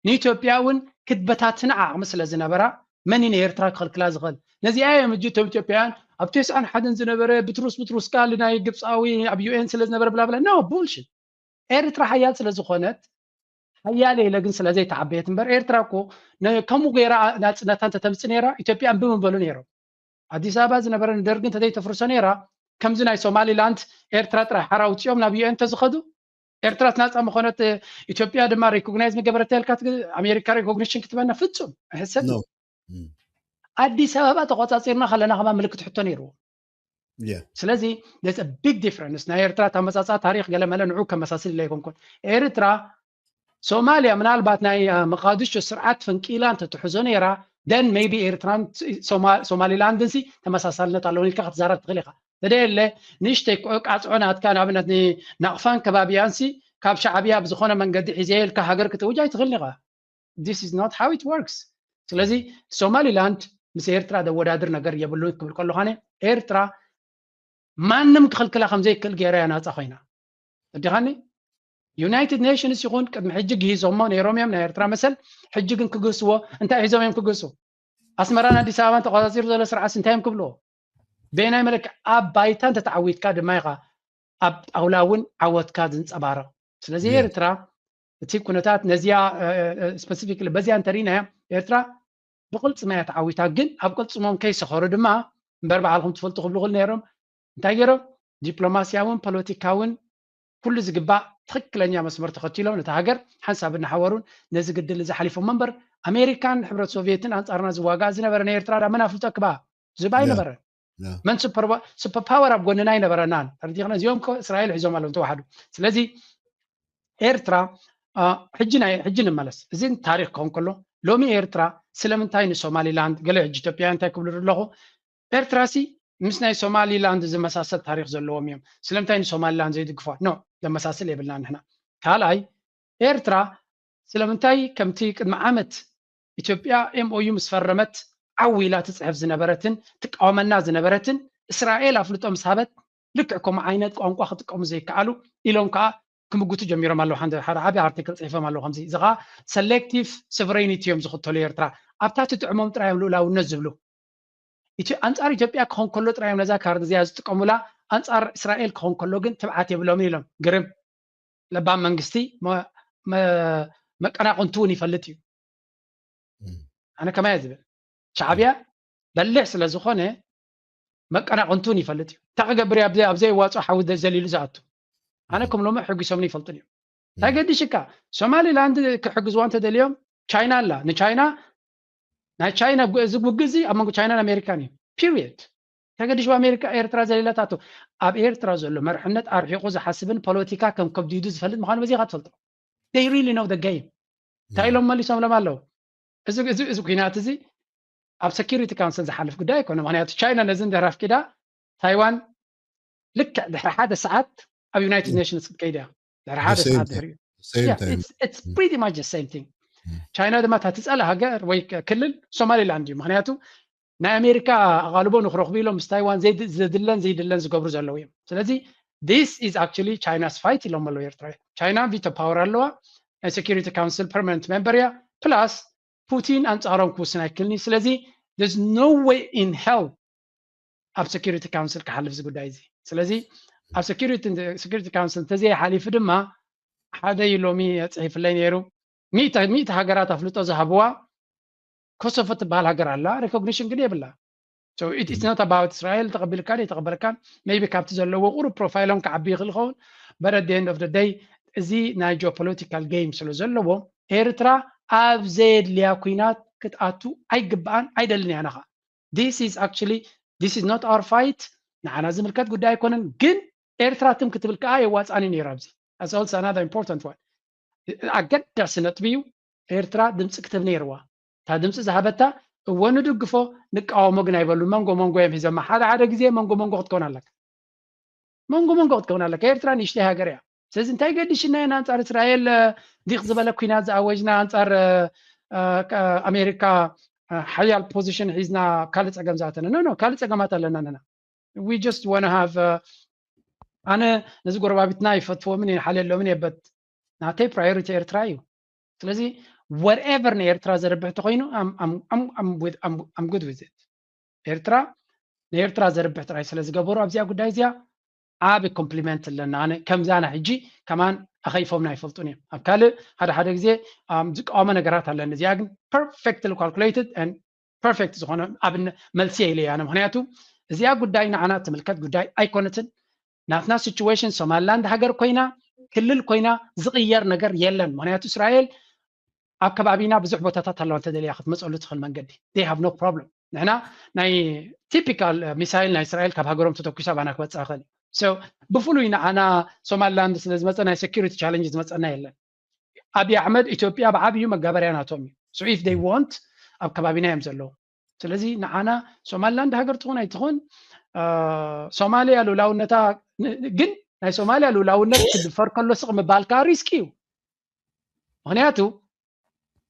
ንኢትዮጵያ እውን ክትበታትና ዓቕሚ ስለ ዝነበራ መን ንኤርትራ ክኽልክላ ዝኽእል ነዚኣ እዮም እጂ እቶም ኢትዮጵያውያን ኣብ 91 ዝነበረ ብትሩስ ቃል ናይ ግብፃዊ ኣብ ዩኤን ስለ ዝነበረ ብላብላ ኖ ቡልሽት ኤርትራ ሓያል ስለ ዝኾነት ሓያል የለ ግን ስለ ዘይተዓበየት እምበር ኤርትራ እኮ ከምኡ ገይራ ናጽነታ እንተተምፅእ ነይራ ኢትዮጵያ ብምበሉ ነይሮም አዲስ አበባ ዝነበረ ደርግን ተዘይተፍርሶ ነይራ ከምዚ ናይ ሶማሊላንድ ኤርትራ ጥራይ ሓራ ውፅኦም ናብ ዩኤን ተዝኸዱ ኤርትራ ናፃ ምኾነት ኢትዮጵያ ድማ ሪኮግናይዝ መገበረት ያልካ ኣሜሪካ ሪኮግኒሽን ክትበና ፍጹም ሕሰብ አዲስ አበባ ተቆፃፂርና ከለና ከማ ምልክት ሕቶ ነይርዎ ስለዚ there's a big difference ናይ ኤርትራ ተመሳሳ ታሪክ ገለመለ ንዑ ከመሳሰል ኢላ ይኮንኩን ኤርትራ ሶማሊያ ምናልባት ናይ መቃዲሾ ስርዓት ፈንቂላ እንተትሕዞ ነይራ then maybe ኤርትራን ሶማሊላንድን ሲ ተመሳሳልነት ኣለዎ ኢልካ ክትዛረብ ትኽእል ኢኻ ተደለ ንሽተይ ቃፅዖናትካ ንኣብነት ናቕፋን ከባቢያንሲ ካብ ሻዕብያ ብዝኾነ መንገዲ ሒዘ ኢልካ ሃገር ክትውጃይ ትኽእል ኢኻ this is not how it works ስለዚ ሶማሊላንድ ምስ ኤርትራ ዘወዳድር ነገር የብሉን ክብል ከለኹ ኤርትራ ማንም ክኽልክላ ከምዘይክእል ገይራ እያ ናፃ ኮይና እዲኻኒ ዩናይትድ ኔሽንስ ይኹን ቅድሚ ሕጂ ግሂዞሞ ነይሮም እዮም ናይ ኤርትራ መሰል ሕጂ ግን ክግህስዎ እንታይ ሒዞም እዮም ክግህሱ ኣስመራን ኣዲስ ኣበባን ተቆፃፂሩ ዘሎ ስርዓት እንታይ እዮም ክብልዎ በናይ መልክዕ ኣብ ባይታ እንተተዓዊትካ ድማ ኢኻ ኣብ ጣውላ እውን ዓወትካ ዝንፀባረቕ ስለዚ ኤርትራ እቲ ኩነታት ነዚያ ስፔሲፊክሊ በዚያ እንተሪእናያ ኤርትራ ብቅልፅማ እያ ተዓዊታ ግን ኣብ ቅልፅሞም ከይሰኸሩ ድማ እምበር በዓልኩም ትፈልጡ ክብሉ ክእል ነይሮም እንታይ ገይሮም ዲፕሎማስያውን ፖለቲካውን ኩሉ ዝግባእ ትክክለኛ መስመር ተኸቲሎም ነታ ሃገር ሓንሳብ እናሓወሩን ነዚ ግድል ዝሓሊፎም እምበር ኣሜሪካን ሕብረት ሶቪየትን ኣንጻርና ዝዋጋእ ዝነበረ ናይ ኤርትራ ዳ መናፍልጦ ክባ ዝባ ኣይነበረን من سوبر باور أبغوننا ينبرنان تردينا اليوم كو إسرائيل عزوم على توحدوا سلزي إيرترا حجنا ملس زين تاريخهم كله لومي إيرترا سلمنتاين سومالي لاند قال إثيوبيا أنت كبر له إيرترا سي مسنا سومالي لاند زي مساسة تاريخ زلوهم يوم سلمتاين سومالي لاند زي دقفوا نو لما مساسة يبلنا نحنا كالاي إيرترا سلمنتاي كمتي مع عمت إثيوبيا MOU مسفرمت عويلا تصحف زنبرتن تقاومنا زنبرتن إسرائيل أفلتهم سحبت لكعكم عينات قانقوا خطكم زي كالو إلهم كا كمجوتو جميرة مالو حند حرابي أرتكل صحيفة مالو خمسي زغا selective sovereignty يوم زخطوا ليرترا أبتات تعمم ترى يملو لا ونزبلو أنصار إثيوبيا كون كله ترى يملو ذا كارد زيادة تقاملا أنصار إسرائيل كون كله جن تبعت يبلو ميلهم قرب لبام منجستي ما أنا قنتوني فلتيو أنا كمان يزبل شعبيا دلع سلازخونه ما أنا قنتوني فلتيو تقبري أبزي واصو حود زليل زعتو أنا كم لما حق يسمني فلتني تاجد شكا سومالي لاند كحق زوانته اليوم تشاينا لا تشاينا زبوجزي أما تشاينا الأمريكاني period تاجد شو أمريكا إيرترا زليلة تاتو أب إيرترا زلوا مرحلة أرحيقو حسبن بوليتيكا كم كبديدوز فلت مخان بزي غات فلتو they really know the game تايلهم مالي ساملا مالو إذا كينات زي أب security council زحلف قداي كنا معناته تشاينا نزن دهرف كده تايوان لك دحر هذا ساعات أو United Nations كيدا دحر هذا ساعات دحر it's pretty much the same thing China ده ما تسألها هجر ويكلل سومالي لاندي معناته نا أمريكا غالبون خروج بيلهم تايوان زي دلن زقبر زلويهم سلزي this is actually China's fight لهم اللي يرتري China veto power اللوا Security Council permanent member يا plus Putin أنت أرام كوسنا كلني سلزي there's no way in hell أب Security Council كحلف زقود دايزي سلزي أب Security Council تزي حليف دما حدا يلومي تصحيف اللين يرو ميت هجرات أفلتو زهبوا كوسوفة بهالهجر الله recognition قديه بالله so it's not about Israel تقبل كان maybe كابتز اللي هو قرب بروفايلهم كعبي غلخون but at the end of the day زي نا geopolitical games اللي زلوا إيرترا أبزيد لياكوينات كتأتو أي جبان أي دلني أنا this is not our fight نحن لازم الكات قد يكونن جن إيرترا تم كتب الكاية واتس أني نيرابزي that's also another important one أجد سنة بيو إيرترا دمس كتب نيروا تا دمس زهبتا وندقفو نقاو مغنا يبلو مانغو يم هزما حدا غزي مانغو تكون لك مانغو تكون لك إيرترا نشتي هاجريا سيز انتي قديشنا انصار إسرائيل ديق زبل كوينات زاوجنا انصار أمريكا حيال بوزيشن حيزنا كالت أقام ذاتنا no كالت أقامات لنا we just want to have أنا نزقور بابتنا يفتفو مني حالي لو مني بد نعطي priority إيرترايو سلزي whatever إيرترا زربح تقينو I'm good with it إيرترا زربح تراي سلزي قبورو أبزي أقول دايزيا عابي كومبليمنت لنا أنا كم زانا حجي كمان أخيفهم نايفلتوني أبكالي هذا غزي زك آمنا قرات على النزياجن perfectly calculated and perfect زخنا أبن ملسيه لي أنا مهنياتو زي أقول داينا أنا تملكت قول داي أيكونتن ناتنا situation سوماليلاند هاجر كوينا كل الكوينا زغير نجر يلن مهنياتو إسرائيل أكبابينا بزح بوتات هلا أنت دليل أخذ مسؤول تدخل من قدي they have no problem نحنا ناي typical مثال نا إسرائيل كبهاجرهم تتوكسا بنا كوتس أخلي so بفلوينا أنا سوماليلاند سلز مثلا security challenges مثلا يلن أبي أحمد إثيوبيا بعبيه مجبرين أتومي so if they want أكبابينا يمزلوا سلزي نحنا سوماليلاند هاجر تكون يتكون سوماليا لولاو نتا جن ناي سوماليا لولاو نت فرق كله سق مبالكا ريسكيو مهنياتو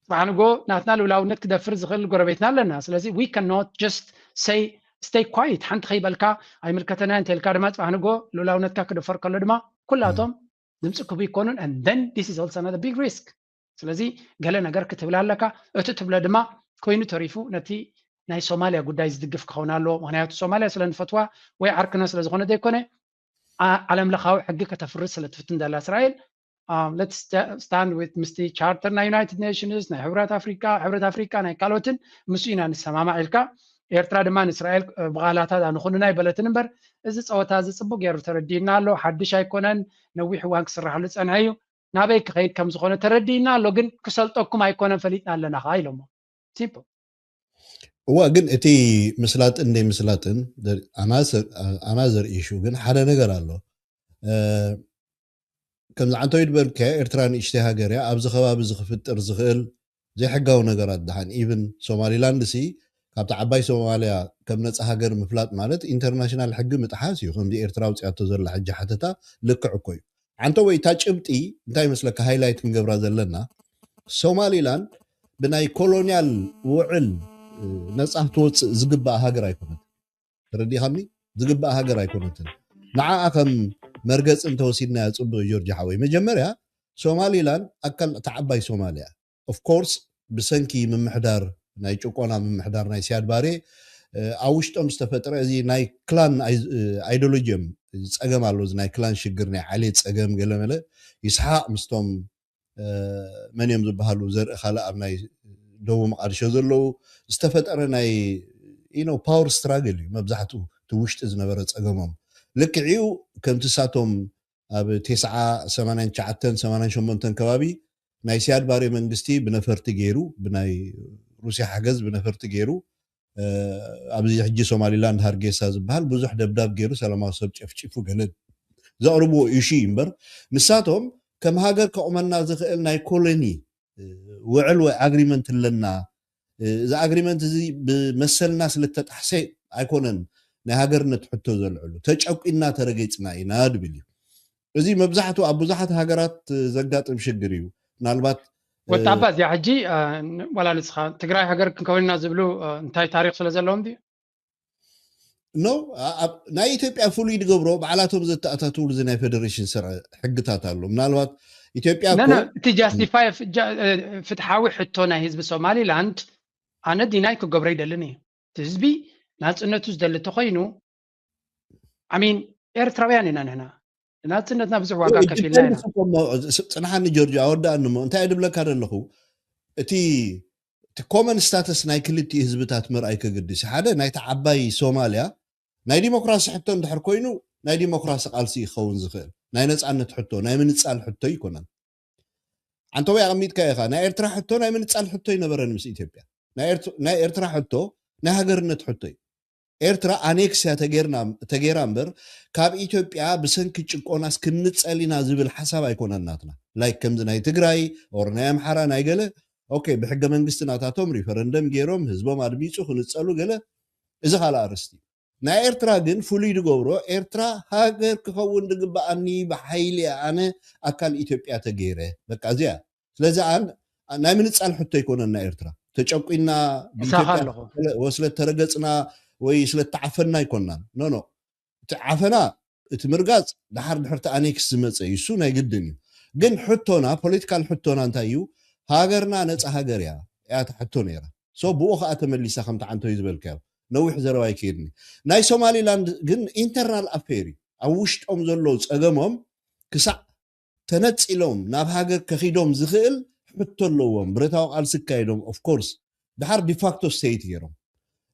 فعنقو ناتنا لولاو نت كده فرز غير قربيتنا لنا سلزي we cannot just say stay quiet حنت خيبالكا أي ملكتنا أنت الكارمات فعنقو لولاو نت كده فرق كله دما كلاتهم نمسكوا بيكونون and then this is also another big risk سلزي قالنا قرك تبلا لك أتتبلا دما كوينو تعرفوا نتي ناي سوماليا قداي زدقف كونالو مهنياتو سوماليا سلن فتوى ويعركنا سلزغونه ديكونه علم لخاو حقك تفرس لتفتن دال إسرائيل let's stand with مستي charter نا United Nations نا حبرات أفريقيا نا كالوتن مسينا نسمع إلكا إيرترا دمان إسرائيل بغالات هذا نخوننا يبلتن بر إذا صوت هذا صبوا غير تردينا له حدش هيكونن نوي حوانك سرح لس أنعيو نابيك غير كم زخونة تردينا لو جن كسلتكم هيكونن فليتنا لنا هاي لهم simple ግን እቲ ምስላጥን እንደ ምስላጥን ኣናዘር ኢሹ ግን ሓደ ነገር ኣሎ ከምዚ ዓንተ ይድበልከ ኤርትራ ንእሽተይ ሃገር እያ ኣብዚ ከባቢ ዝኽፍጥር ዝኽእል ዘይሕጋዊ ነገራት ድሓን ኢቭን ሶማሊላንድ ሲ ካብቲ ዓባይ ሶማልያ ከም ነፃ ሃገር ምፍላጥ ማለት ኢንተርናሽናል ሕጊ ምጥሓስ እዩ ከምዚ ኤርትራ ውፅያቶ ዘላ ሕጂ ሓተታ ልክዕ እኮ እዩ ዓንተ ወይ እታ ጭብጢ እንታይ መስለካ ሃይላይት ክንገብራ ዘለና ሶማሊላንድ ብናይ ኮሎኒያል ውዕል ነፃ ትወፅእ ዝግባእ ሃገር ኣይኮነት ተረዲኻኒ ዝግባእ ሃገር ኣይኮነትን ንዓኣ ከም መርገፅ እንተወሲድና ፅቡቅ ጆርጅ ሓወይ መጀመርያ ሶማሊላንድ ኣካል ተዓባይ ሶማልያ ኦፍ ኮርስ ብሰንኪ ምምሕዳር ናይ ጭቆና ምምሕዳር ናይ ሲያድ ባሬ ኣብ ውሽጦም ዝተፈጥረ እዚ ናይ ክላን ኣይዲዮሎጂዮም ፀገም ኣሎ እዚ ናይ ክላን ሽግር ናይ ዓሌት ፀገም ገለመለ ይስሓቅ ምስቶም መን እዮም ዝበሃሉ ዘርኢ ካልእ ኣብ ናይ ደቡብ መቃድሾ ዘለው ዝተፈጠረ ናይ ፓወር ስትራግል እዩ መብዛሕትኡ እቲ ውሽጢ ዝነበረ ፀገሞም ልክዕኡ ከምቲ ሳቶም ኣብ 989 ከባቢ ናይ ሲያድ ባሬ መንግስቲ ብነፈርቲ ገይሩ ብናይ ሩስያ ሓገዝ ብነፈርቲ ገይሩ ኣብዚ ሕጂ ሶማሊላንድ ሃርጌሳ ዝበሃል ብዙሕ ደብዳብ ገይሩ ሰላማዊ ሰብ ጨፍጪፉ ገለ ዘቕርብዎ ኢሹ እምበር ንሳቶም ከም ሃገር ከቁመና ዝኽእል ናይ ኮሎኒ ውዕል ወይ ኣግሪመንት ኣለና እዚ ኣግሪመንት እዚ ብመሰልና ስለተጣሕሰ ኣይኮነን ናይ ሃገርነት ሕቶ ዘልዕሉ ተጨቂና ተረገፅና ኢና ድብል እዩ እዚ መብዛሕትኡ ኣብ ብዙሓት ሃገራት ዘጋጥም ሽግር እዩ ምናልባት ወጣባ እዚኣ ሕጂ ዋላ ንስኻ ትግራይ ሃገር ክንከውንና ዝብሉ እንታይ ታሪክ ስለ ዘለዎም ድዩ ኖ ናይ ኢትዮጵያ ፍሉይ ድገብሮ በዓላቶም ዘተኣታትውሉ እዚ ናይ ፌደሬሽን ስርዒ ሕግታት ኣሎ ምናልባት ኢትዮጵያ እቲ ጃስቲፋይ ፍትሓዊ ሕቶ ናይ ህዝቢ ሶማሊላንድ ኣነ ዲናይ ክገብሮ ይደልን እዩ እቲ ህዝቢ ናፅነቱ ዝደሊ ተኮይኑ ኣሚን ኤርትራውያን ኢና ንሕና ናፅነትና ብዙሕ ዋጋ ከፊልና ኢና ፅንሓኒ ጆርጅ ኣወዳእኒ ሞ እንታይ ድብለካ ዘለኹ እቲ ኮመን ስታተስ ናይ ክልቲኡ ህዝብታት ምርኣይ ከገድስ ሓደ ናይቲ ዓባይ ሶማልያ ናይ ዲሞክራሲ ሕቶ እንድሕር ኮይኑ ናይ ዲሞክራሲ ቃልሲ ይኸውን ዝኽእል ናይ ነፃነት ሕቶ ናይ ምንፃል ሕቶ ይኮነን ዓንተ ወይ ኣቐሚጥካ ኢኻ ናይ ኤርትራ ሕቶ ናይ ምንፃል ሕቶ ይነበረን ምስ ኢትዮጵያ ናይ ኤርትራ ሕቶ ናይ ሃገርነት ሕቶ እዩ ኤርትራ ኣኔክስያ ተገይራ እምበር ካብ ኢትዮጵያ ብሰንኪ ጭቆናስ ክንፀሊና ዝብል ሓሳብ ኣይኮነናትና ላይክ ከምዚ ናይ ትግራይ ኦር ናይ ኣምሓራ ናይ ገለ ኦኬ ብሕገ መንግስቲ ናታቶም ሪፈረንደም ገይሮም ህዝቦም ኣድሚፁ ክንፀሉ ገለ እዚ ካልእ ኣርስቲ ናይ ኤርትራ ግን ፍሉይ ድገብሮ ኤርትራ ሃገር ክኸውን ድግባኣኒ ብሓይሊ ኣነ ኣካል ኢትዮጵያ ተገይረ በቃ እዚያ ስለዚ ናይ ምንፃል ሕቶ ይኮነና ኤርትራ ተጨቂና ብኢትዮጵያ ወስለት ተረገፅና ወይ ስለተዓፈና ይኮናን ኖ እቲ ዓፈና እቲ ምርጋፅ ድሓር ድሕርቲ ኣኔክስ ዝመፀ እዩ እሱ ናይ ግድን እዩ ግን ሕቶና ፖለቲካል ሕቶና እንታይ እዩ ሃገርና ነፃ ሃገር እያ እያታ ሕቶ ነይራ ብኡ ከዓ ተመሊሳ ከምቲ ዓንተ ዝበልካዮ ነዊሕ ዘረባ ይከይድኒ ናይ ሶማሊላንድ ግን ኢንተርናል ኣፌር እዩ ኣብ ውሽጦም ዘሎ ፀገሞም ክሳዕ ተነፂሎም ናብ ሃገር ከኺዶም ዝኽእል ሕቶ ኣለዎም ብረታዊ ቃልሲ ካይዶም ኦፍኮርስ ድሓር ዲፋክቶ ስቴት ገይሮም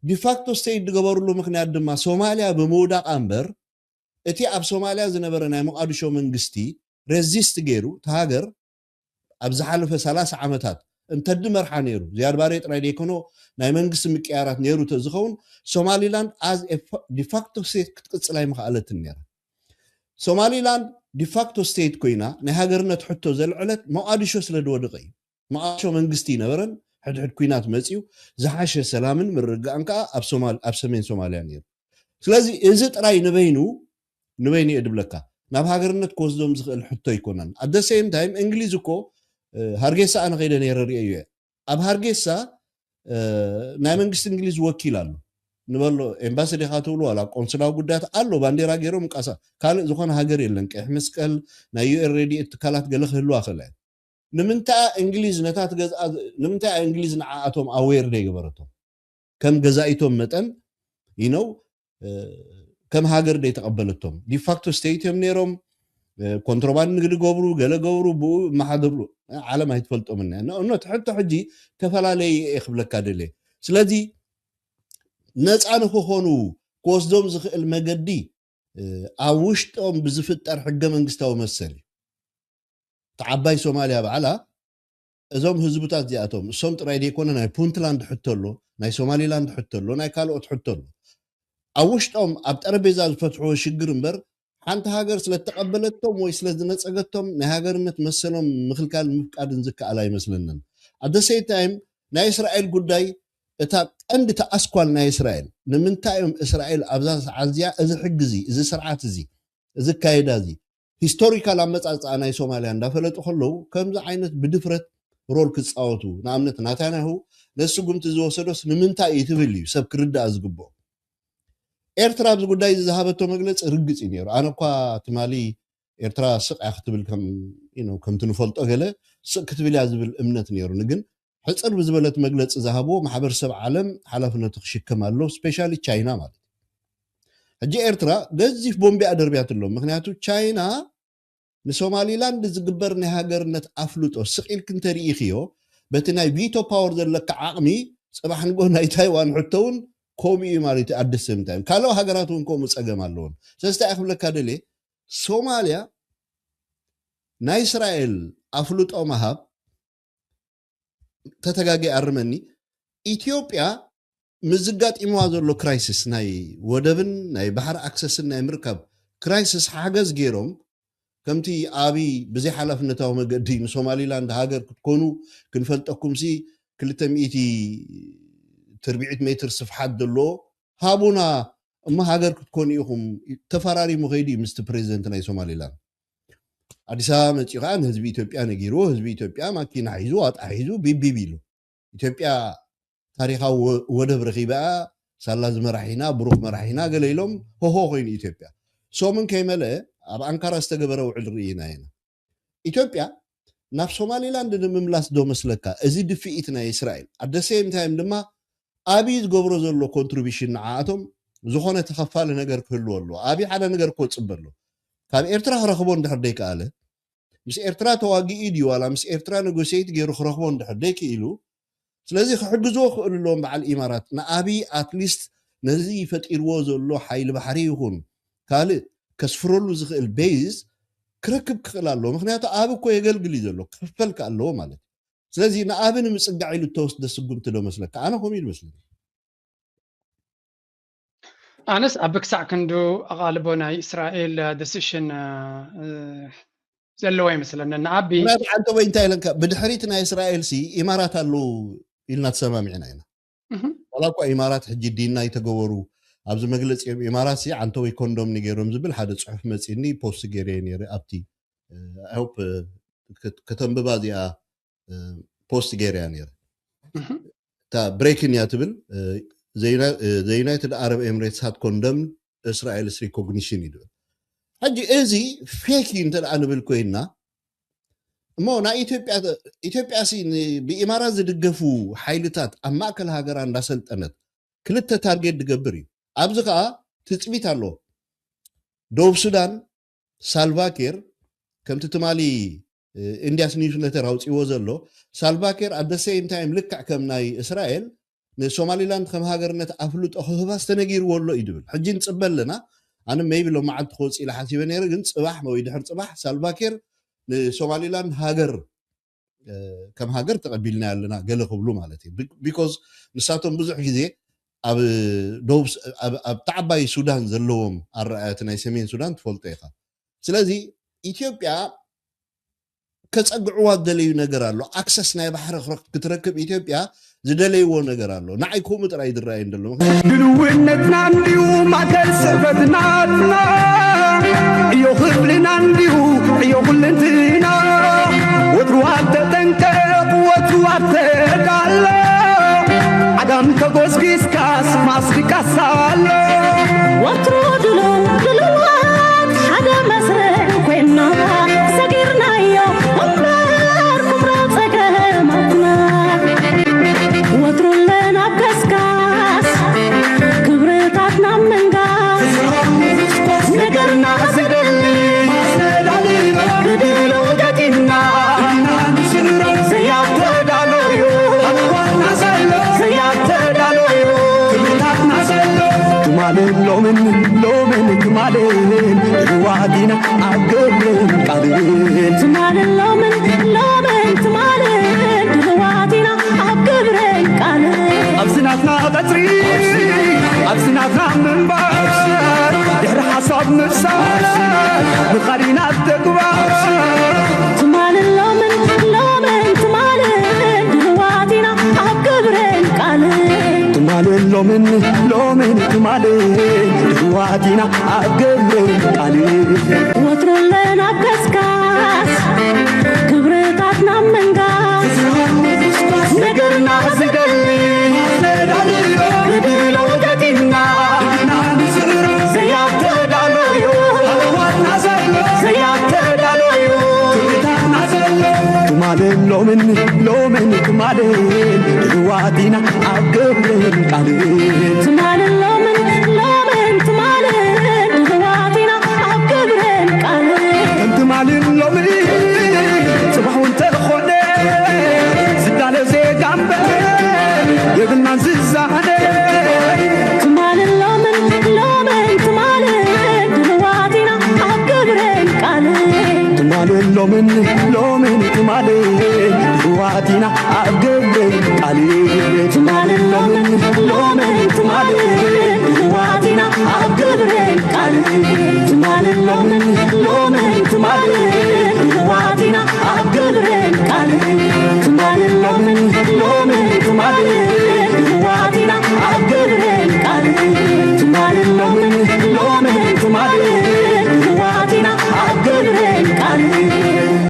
ዲፋክቶ ስቴት ዝገበርሉ ምክንያት ድማ ሶማልያ ብምውዳቕ እምበር እቲ ኣብ ሶማልያ ዝነበረ ናይ መቃድሾ መንግስቲ ሬዚስት ገይሩ ተሃገር ኣብ ዝሓለፈ 30 ዓመታት እንተድመርሓ ነይሩ ዝያድ ባሬ ጥራይ ደይኮኖ ናይ መንግስቲ ምቅያራት ነይሩ ተዝኸውን ሶማሊላንድ ኣዝ ዲፋክቶ ስቴት ክትቅፅል ኣይምኽኣለትን ነይራ ሶማሊላንድ ዲፋክቶ ስቴት ኮይና ናይ ሃገርነት ሕቶ ዘልዕለት መቃድሾ ስለ ዝወደቐ እዩ መቃድሾ መንግስቲ ይነበረን ሕድሕድ ኩናት መፅዩ ዝሓሸ ሰላምን ምርግጋእን ከዓ ኣብ ሰሜን ሶማልያ ነይሩ ስለዚ እዚ ጥራይ ንበይኑ እየ ድብለካ ናብ ሃገርነት ክወስዶም ዝኽእል ሕቶ ይኮነን ኣት ደ ሴም ታይም እንግሊዝ እኮ ሃርጌሳ ኣነ ከይደ ነይረ ሪኦ እዩ ኣብ ሃርጌሳ ናይ መንግስቲ እንግሊዝ ወኪል ኣሎ ንበሎ ኤምባሲ ዲኻ ትብሉ ዋላ ቆንስላዊ ጉዳያት ኣሎ ባንዴራ ገይሮም ቃሳ ካልእ ዝኾነ ሃገር የለን ቀይሕ መስቀል ናይ ዩኤን ሬድኤት ትካላት ገለ ክህልዋ ክእለ ንምንታይ እንግሊዝ ነታት ገዛ ንምንታይ እንግሊዝ ንዓኣቶም ኣዌር ደይገበረቶም ከም ገዛኢቶም መጠን ይነው ከም ሃገር ደይተቐበለቶም ዲፋክቶ ስቴት እዮም ነይሮም ኮንትሮባንድ ንግዲ ገብሩ ገለ ገብሩ ብኡ መሓደብሉ ዓለም ኣይትፈልጦም እነ ትሕቶ ሕጂ ተፈላለየ ክብለካ ደለ ስለዚ ነፃ ንክኾኑ ክወስዶም ዝኽእል መገዲ ኣብ ውሽጦም ብዝፍጠር ሕገ መንግስታዊ መሰል እዩ ተዓባይ ሶማልያ በዓላ እዞም ህዝብታት ዚኣቶም እሶም ጥራይ ደይኮነ ናይ ፑንትላንድ ሕተሎ ናይ ሶማሊላንድ ሕተሎ ናይ ካልኦት ሕተሎ ኣብ ውሽጦም ኣብ ጠረጴዛ ዝፈትሕዎ ሽግር እምበር ሓንቲ ሃገር ስለተቀበለቶም ወይ ስለዝነፀገቶም ናይ ሃገርነት መሰሎም ምክልካል ምፍቃድን ዝከኣል ኣይመስለንን at the same time ናይ እስራኤል ጉዳይ እታ ቀንዲ ተኣስኳል ናይ እስራኤል ንምንታይም እስራኤል ኣብዛ ዓዝያ እዚ ሕግዚ እዚ ስርዓት እዚ እዚ ካይዳ እዚ ሂስቶሪካል ኣመጻጽኣ ናይ ሶማልያ እንዳፈለጡ ከለው ከምዚ ዓይነት ብድፍረት ሮል ክጻወቱ ንኣብነት ናታንያሁ ነስጉምቲ ዝወሰዶስ ንምንታይ ይትብል እዩ ሰብ ክርዳእ ዝግብኦ ኤርትራ ኣብዚ ጉዳይ ዝሃበቶ መግለፂ ርግጽ እዩ ነይሩ ኣነ እኳ ትማሊ ኤርትራ ስቕ ክትብል ከም ትንፈልጦ ገለ ስቕ ክትብል ያ ዝብል እምነት ነይሩ ግን ሕፅር ብዝበለት መግለፂ ዝሃብዎ ማሕበረሰብ ዓለም ሓላፍነቱ ክሽከም ኣሎ ስፔሻሊ ቻይና ማለት ሕጂ ኤርትራ ገዚፍ ቦምቢ ኣደርብያትሎ ምክንያቱ ቻይና ንሶማሊላንድ ዝግበር ናይ ሃገርነት ኣፍልጦ ስቂል ክንተሪኢኽዮ በቲ ናይ ቪቶ ፓወር ዘለካ ዓቕሚ ፅባሕ ንጎ ናይ ታይዋን ሕተውን ከምኡ እዩ ማለት እዩ ኣደስ ምንታይም ካልኦ ሃገራት እውን ከምኡ ፀገም ኣለውን ስለዚ ክብለካ ደልየ ሶማልያ ናይ እስራኤል ኣፍልጦ መሃብ ተተጋጊ ኣርመኒ ኢትዮጵያ ምዝጋጢምዋ ዘሎ ክራይሲስ ናይ ወደብን ናይ ባሕሪ ኣክሰስን ናይ ምርካብ ክራይሲስ ሓገዝ ገይሮም ከምቲ ኣቢ ብዘይ ሓላፍነታዊ መገዲ ንሶማሊላንድ ሃገር ክትኮኑ ክንፈልጠኩም ሲ 200 ተርቢዒት ሜትር ስፍሓት ዘለዎ ሃቡና እማ ሃገር ክትኮኑ ኢኹም ተፈራሪሙ ኸይዲ ምስቲ ፕሬዚደንት ናይ ሶማሊላንድ አዲስ አበባ መጪኻ ህዝቢ ኢትዮጵያ ነጊሩ ህዝቢ ኢትዮጵያ ማኪና ሒዙ ዋጣ ሒዙ ቢቢቢ ኢሉ ኢትዮጵያ ታሪኻዊ ወደብ ረኺባ ሳላ ዝመራሒና ብሩኽ መራሒና ገለ ኢሎም ሆሆ ኮይኑ ኢትዮጵያ ሶምን ከይመልአ ኣብ አንካራ ዝተገበረ ውዕል ርኢና ኢና ኢትዮጵያ ናብ ሶማሊላንድ ንምምላስ ዶ መስለካ እዚ ድፍኢት ናይ እስራኤል at the same time ድማ ኣብይ ዝገብሮ ዘሎ ኮንትሪቢሽን ንዓኣቶም ዝኾነ ተኸፋለ ነገር ክህልዎ ኣሎ ኣብይ ሓደ ነገር ክወፅበሎ ካብ ኤርትራ ክረኽቦ እንድሕር ደይከኣለ ምስ ኤርትራ ተዋጊኢ ድዩ ዋላ ምስ ኤርትራ ኔጎሲየት ገይሩ ክረኽቦ እንድሕር ደይክኢሉ ስለዚ ክሕግዝዎ ክእልሎም በዓል ኢማራት ንኣብይ ኣትሊስት ነዚ ፈጢርዎ ዘሎ ሓይሊ ባሕሪ ይኹን ካልእ ከስፍረሉ ዝኽእል ቤዝ ክረክብ ክኽእል ኣለዎ ምክንያቱ ኣብ እኮ የገልግል እዩ ዘሎ ክፍፈልካ ኣለዎ ማለት ስለዚ ንኣብን ምፅጋዕ ኢሉ ተወስደ ስጉምቲ ዶ መስለካ ኣነ ከምኡ ኢሉ መስለኒ ኣነስ ኣብ ክሳዕ ክንዱ ኣቓልቦ ናይ እስራኤል ዲሲሽን ዘለዎ ይመስለኒ ንኣቢ ሓንቶ ወይ እንታይ ኢለንካ ብድሕሪት ናይ እስራኤል ሲ ኢማራት ኣለዉ ኢልና ተሰማሚዕና ኢና ዋላ እኳ ኢማራት ሕጂ ዲና ይተገበሩ ኣብዚ መግለፂ ኢማራት ሲ ዓንተ ወይ ኮንዶም ንገይሮም ዝብል ሓደ ፅሑፍ መፂኒ ፖስት ገይረ ነይረ ኣብቲ አይሆፕ ከተንብባ እዚኣ ፖስት ገይረ ነይረ እታ ብሬክን እያ ትብል the United Arab Emirates had condemned Israel's recognition ይብል ሕጂ እዚ ፌክ እንተደኣ ንብል ኮይና እሞ ናይ ኢትዮጵያ ሲ ብኢማራት ዝድገፉ ሓይልታት ኣብ ማእከል ሃገራ እንዳሰልጠነት ክልተ ታርጌት ድገብር እዩ ኣብዚ ከዓ ትፅቢት ኣሎ ደቡብ ሱዳን ሳልቫኪር ከምቲ ትማሊ ኢንዲያስ ኒውስሌተር ኣውፂዎ ዘሎ ሳልቫኪር at the same time ልክዕ ከም ናይ እስራኤል ንሶማሊላንድ ከም ሃገርነት ኣፍልጦ ክህባ ዝተነጊርዎ ኣሎ እዩ ድብል ሕጂ ንፅበለና ኣነ ሜይቢ ሎ መዓልቲ ክወፅ ኢላ ሓሲበ ነይረ ግን ፅባሕ ወይ ድሕር ፅባሕ ሳልቫኪር ንሶማሊላንድ ሃገር ከም ሃገር ተቐቢልና ያለና ገለ ክብሉ ማለት እዩ ቢኮዝ ንሳቶም ብዙሕ ግዜ ኣብ ተዓባይ ሱዳን ዘለዎም ኣረኣያት ናይ ሰሜን ሱዳን ትፈልጦ ኢኻ ስለዚ ኢትዮጵያ ከፀግዕዋ ዝደለዩ ነገር ኣሎ ኣክሰስ ናይ ባሕሪ ክትረክብ ኢትዮጵያ ዝደለይዎ ነገር ኣሎ ንዓይ ከምኡ ጥራይ ዝረአይ እንደሎ ድልውነትና እንዲሁ ማእከል ስዕበትናትና እዮ ክፍልና እንዲሁ እዮ ኩልንትና ወትሩ ኣተጠንቀቕ ወትሩ ኣተቃሎ ዓዳም ተጎስጊስካስ ማስሪቃሳሎ ወትሩ ድልዋት ሓደ መስርዕ ኮይና ሰጊርናዮ እምበር ኩምራ ፀገማትና ወትሩ ለናበስካስ ክብርታትና መንጋስ ነገርና ዝደሊ ማሰዳሊ ግድሎ ደቂና ዘያተዳሎዩ ኣዋና ዘሎ ዘያተዳሎዩ ክብርታትና ዘሎ ትማልን ሎምን ትማልን ዋዲና ኣገብርን ቃልን ትማልን ሎምን ትማልን ምሳሌ ንኻዲና ተግባር ትማል ሎምን ትማል ድዋቲና አክብረን ቃል ትማል ሎምን ትማል ድዋቲና አክብረን ቃል ወትሮለን አገስካስ ክብርታትና መንጋስ ነገርና ዝደል ብለው ገቲና ዘያተዳሎዮ ዋና ዘሎ ዘያተዳሎዮ ትታና ዘሎ ትማል ሎምን ትማል ድዋቲና አክብረን ቃል ትማል ሎምን ትማል ድዋቲና አክብረን ቃል ትማል ሎምን ጽባሁን ተኾነ ዝዳለ ዘጋምበ የግናን ዝዛነ ትማል ሎምን ትማል ድዋቲና አክብረን ቃል ትማል ሎምን ትማል ድዋቲና አክብረን ቃል ትማል ሎምን